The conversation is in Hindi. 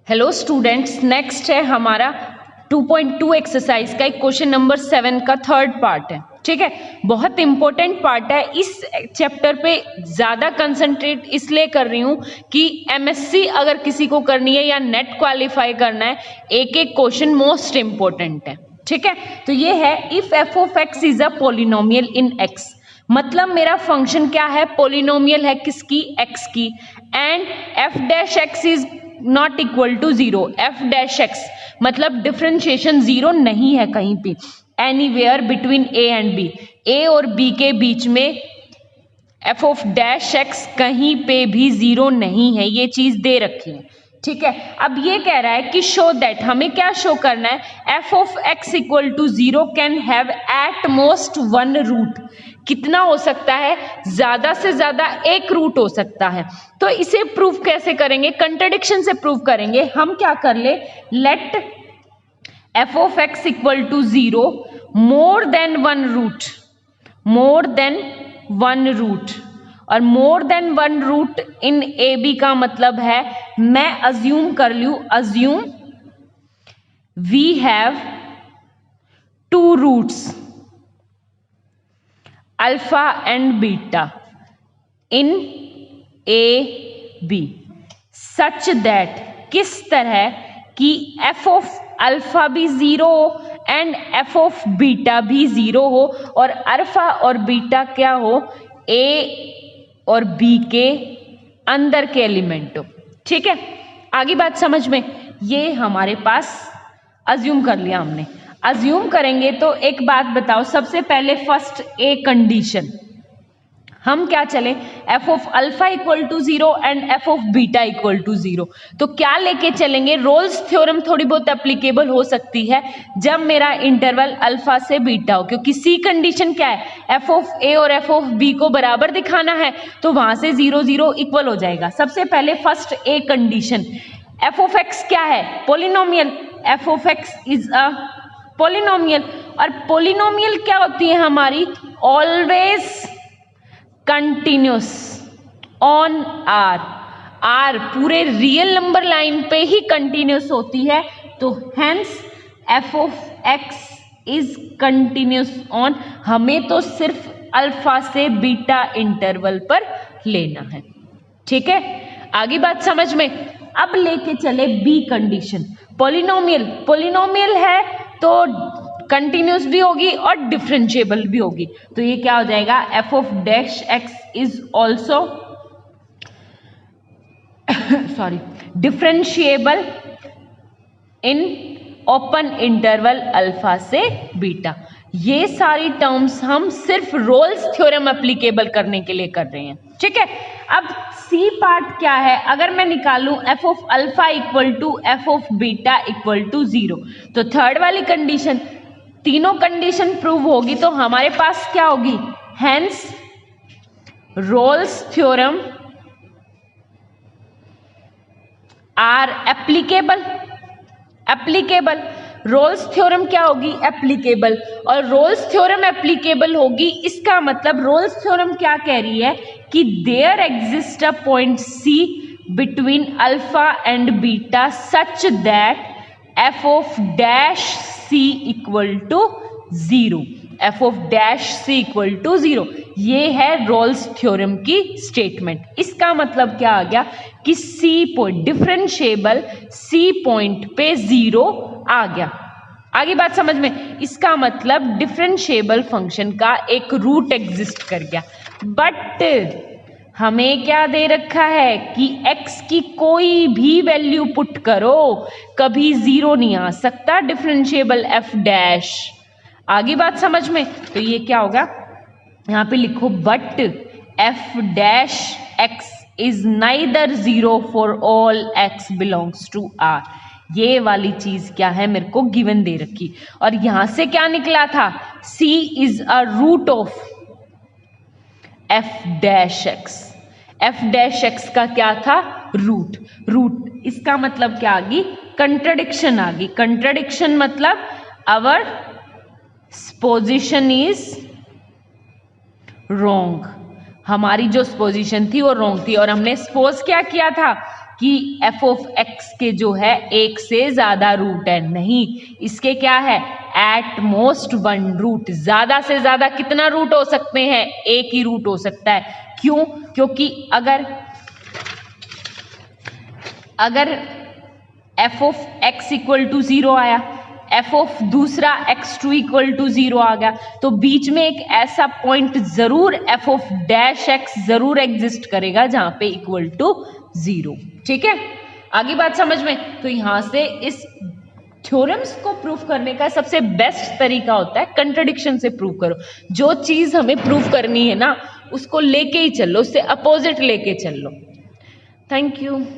हेलो स्टूडेंट्स, नेक्स्ट है हमारा 2.2 एक्सरसाइज का एक क्वेश्चन नंबर 7 का थर्ड पार्ट है। ठीक है, बहुत इंपॉर्टेंट पार्ट है। इस चैप्टर पे ज़्यादा कंसंट्रेट इसलिए कर रही हूँ कि एमएससी अगर किसी को करनी है या नेट क्वालिफाई करना है, एक एक क्वेश्चन मोस्ट इंपॉर्टेंट है। ठीक है, तो ये है if F of x is a polynomial in x, मतलब मेरा फंक्शन क्या है, पोलिनोमियल है किसकी, एक्स की, and f dash x is not equal to zero. F dash x मतलब डिफरेंशिएशन जीरो नहीं है कहीं पे, anywhere between a and b, a और बी के बीच में एफ ऑफ डैश एक्स कहीं पे भी जीरो नहीं है, ये चीज दे रखी है। ठीक है, अब ये कह रहा है कि शो दैट, हमें क्या शो करना है, f of x equal to zero can have at most one root. कितना हो सकता है, ज्यादा से ज्यादा एक रूट हो सकता है। तो इसे प्रूव कैसे करेंगे, कंट्रडिक्शन से प्रूव करेंगे। हम क्या कर ले, let f of x equal to zero more than one root, more than one root, और more than one root in a b का मतलब है मैं अज्यूम कर लूं, assume we have two roots alpha and beta in a b such that, किस तरह कि एफ ऑफ अल्फा भी जीरो हो एंड एफ ऑफ बीटा भी जीरो हो, और अल्फा और बीटा क्या हो, ए और बी के अंदर के एलिमेंट हो। ठीक है, आगे बात समझ में, ये हमारे पास अज्यूम कर लिया हमने। अज्यूम करेंगे तो एक बात बताओ, सबसे पहले फर्स्ट ए कंडीशन हम क्या चले, f of alpha equal to zero and f of beta equal to zero. तो क्या लेके चलेंगे, रोल्स थ्योरम थोड़ी बहुत एप्लीकेबल हो सकती है जब मेरा इंटरवल अल्फा से बीटा हो, क्योंकि सी कंडीशन क्या है, एफ ऑफ ए और एफ ऑफ बी को बराबर दिखाना है, तो वहां से जीरो जीरो इक्वल हो जाएगा। सबसे पहले first a condition, f of x क्या है, polynomial, f of x is a polynomial, और पोलिनोमियल क्या होती है हमारी, always continuous on R, R पूरे रियल नंबर लाइन पे ही कंटिन्यूस होती है, तो hence f of x is continuous on, हमें तो सिर्फ अल्फा से बीटा इंटरवल पर लेना है। ठीक है, आगे बात समझ में। अब लेके चले बी कंडीशन, पोलिनोमियल, पोलिनोमियल है तो कंटिन्यूस भी होगी और डिफरेंशिएबल भी होगी, तो ये क्या हो जाएगा, F of dash x is also sorry differentiable in open interval alpha से बीटा। ये सारी टर्म्स हम सिर्फ रोल्स थ्योरम एप्लीकेबल करने के लिए कर रहे हैं। ठीक है, अब सी पार्ट क्या है, अगर मैं निकालूं f of alpha equal to f of beta equal to zero, तो थर्ड वाली कंडीशन, तीनों कंडीशन प्रूव होगी तो हमारे पास क्या होगी, hence Rolle's theorem are applicable, applicable, Rolle's theorem क्या होगी, एप्लीकेबल, और रोल्स थ्योरम एप्लीकेबल होगी, इसका मतलब रोल्स थ्योरम क्या कह रही है कि there exist a point c between alpha and beta such that f of dash c equal to zero, f of dash c equal to zero, ये है रोल्स थ्योरम की स्टेटमेंट। इसका मतलब क्या आ गया कि c point differentiable, c point पे जीरो आ गया। आगे बात समझ में, इसका मतलब डिफरेंशिएबल फंक्शन का एक रूट एग्जिस्ट कर गया, बट हमें क्या दे रखा है कि x की कोई भी वैल्यू पुट करो कभी जीरो नहीं आ सकता डिफरेंशिएबल f डैश। आगे बात समझ में, तो ये क्या होगा, यहाँ पे लिखो but f dash x is neither zero for all x belongs to r। ये वाली चीज क्या है, मेरे को गिवन दे रखी, और यहां से क्या निकला था, c is a root of f dash x, f dash x का क्या था, रूट, रूट, इसका मतलब क्या आ गई, कंट्रडिक्शन आ गई। कंट्रडिक्शन मतलब आवर पोजीशन इज रॉन्ग, हमारी जो पोजीशन थी वो रॉन्ग थी, और हमने सपोज क्या किया था, कि एफ ऑफ एक्स के जो है एक से ज्यादा रूट है, नहीं, इसके क्या है, एट मोस्ट वन रूट, ज्यादा से ज्यादा कितना रूट हो सकते हैं, एक ही रूट हो सकता है। क्यों? क्योंकि अगर f of x equal to 0 आया, एफ ऑफ दूसरा x2 इक्वल टू 0 आ गया, तो बीच में एक ऐसा पॉइंट जरूर एफ ऑफ डैश एक्स जरूर एग्जिस्ट करेगा जहां पे इक्वल टू 0। ठीक है, आगे बात समझ में? तो यहां से इस थ्योरम्स को प्रूफ करने का सबसे बेस्ट तरीका होता है कंट्रडिक्शन से प्रूव करो। जो चीज हमें प्रूव करनी है ना, उसको लेके ही चलो, उससे अपोजिट लेके चलो। Thank you.